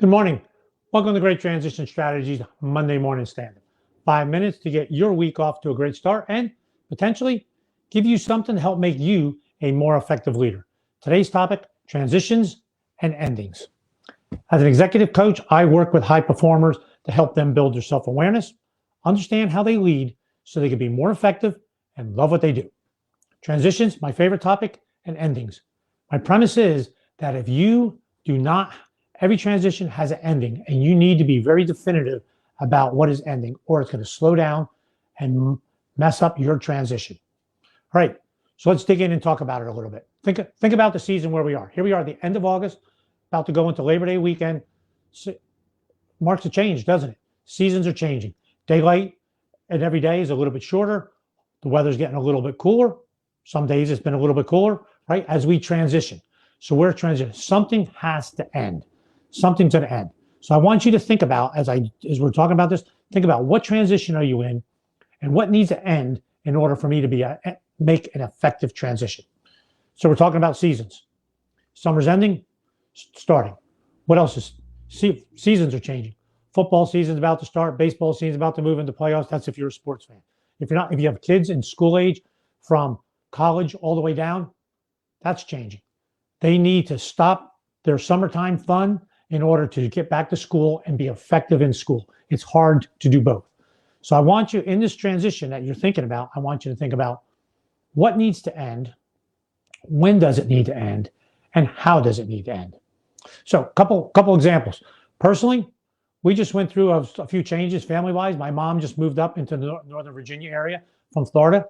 Good morning. Welcome to Great Transition Strategies Monday Morning Standup. 5 minutes to get your week off to a great start and potentially give you something to help make you a more effective leader. Today's topic, transitions and endings. As an executive coach, I work with high performers to help them build their self-awareness, understand how they lead so they can be more effective and love what they do. Transitions, my favorite topic, and endings. My premise is that if you do not every transition has an ending, and you need to be very definitive about what is ending, or it's going to slow down and mess up your transition. All right, so let's dig in and talk about it a little bit. Think about the season where we are. Here we are at the end of August, about to go into Labor Day weekend. Marks a change, doesn't it? Seasons are changing. Daylight and every day is a little bit shorter. The weather's getting a little bit cooler. Some days it's been a little bit cooler, right? As we transition. So we're transitioning. Something has to end. Something's going to end. So I want you to think about, as we're talking about this, think about what transition are you in and what needs to end in order for me to make an effective transition. So we're talking about seasons. Summer's ending, starting. What else is, seasons are changing. Football season's about to start. Baseball season's about to move into playoffs. That's if you're a sports fan. If you have kids in school age from college all the way down, that's changing. They need to stop their summertime fun in order to get back to school and be effective in school. It's hard to do both. So I want you in this transition that you're thinking about, I want you to think about what needs to end, when does it need to end, and how does it need to end. So couple examples. Personally, we just went through a few changes family-wise. My mom just moved up into the Northern Virginia area from Florida.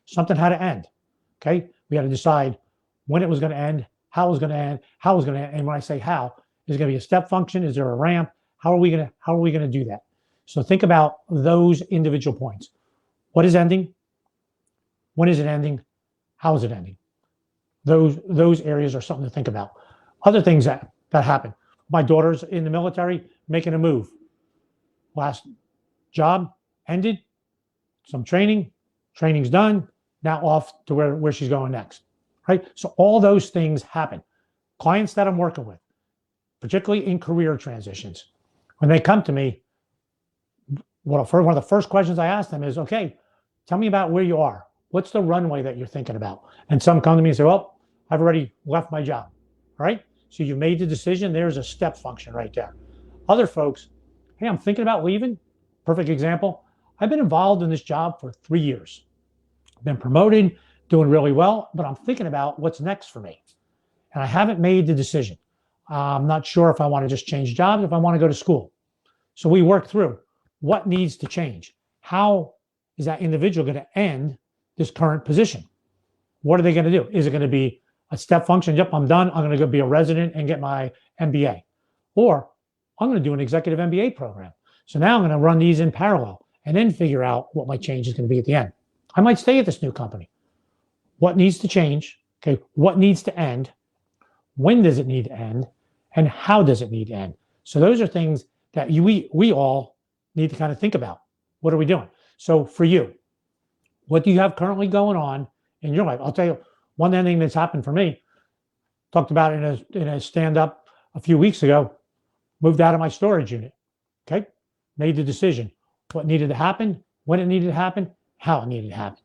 Something had to end, okay? We had to decide when it was gonna end, how it was gonna end, how it was gonna end, and when I say how, is it going to be a step function? Is there a ramp? How are we going to do that? So think about those individual points. What is ending? When is it ending? How is it ending? Those areas are something to think about. Other things that happen. My daughter's in the military making a move. Last job ended. Some training's done. Now off to where she's going next. Right? So all those things happen. Clients that I'm working with, particularly in career transitions. When they come to me, one of the first questions I ask them is, okay, tell me about where you are. What's the runway that you're thinking about? And some come to me and say, well, I've already left my job, all right? So you made the decision, there's a step function right there. Other folks, hey, I'm thinking about leaving. Perfect example. I've been involved in this job for 3 years. I've been promoted, doing really well, but I'm thinking about what's next for me. And I haven't made the decision. I'm not sure if I want to just change jobs, if I want to go to school. So we work through what needs to change. How is that individual going to end this current position? What are they going to do? Is it going to be a step function? Yep, I'm done. I'm going to go be a resident and get my MBA. Or I'm going to do an executive MBA program. So now I'm going to run these in parallel and then figure out what my change is going to be at the end. I might stay at this new company. What needs to change? Okay, what needs to end? When does it need to end? And how does it need to end? So those are things that we all need to kind of think about. What are we doing? So for you, what do you have currently going on in your life? I'll tell you one thing that's happened for me. Talked about it in a stand-up a few weeks ago. Moved out of my storage unit. Okay, made the decision. What needed to happen, when it needed to happen, how it needed to happen.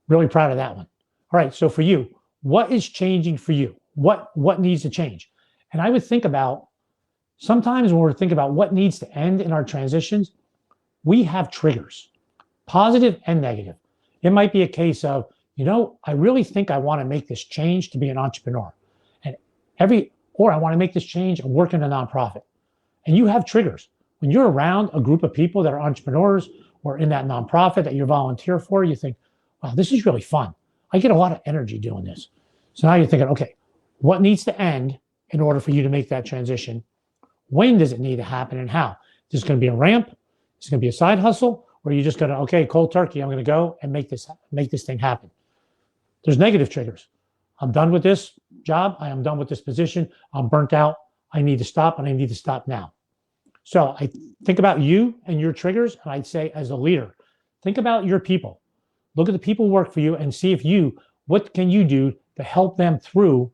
Really proud of that one. All right, so for you, what is changing for you? What needs to change? And I would think about, sometimes when we're thinking about what needs to end in our transitions, we have triggers, positive and negative. It might be a case of, I really think I want to make this change to be an entrepreneur. Or I want to make this change and work in a nonprofit. And you have triggers. When you're around a group of people that are entrepreneurs or in that nonprofit that you volunteer for, you think, wow, this is really fun. I get a lot of energy doing this. So now you're thinking, okay, what needs to end in order for you to make that transition? When does it need to happen and how? Is this going to be a ramp? Is it going to be a side hustle? Or are you just going to, okay, cold turkey, I'm going to go and make this thing happen? There's negative triggers. I'm done with this job. I am done with this position. I'm burnt out. I need to stop, and I need to stop now. So I think about you and your triggers, and I'd say as a leader, think about your people. Look at the people who work for you and see what can you do to help them through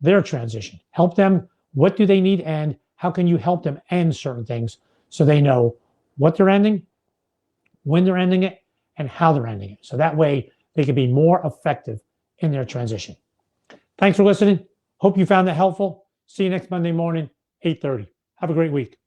their transition? Help them. What do they need and how can you help them end certain things so they know what they're ending, when they're ending it, and how they're ending it. So that way they can be more effective in their transition. Thanks for listening. Hope you found that helpful. See you next Monday morning, 8:30. Have a great week.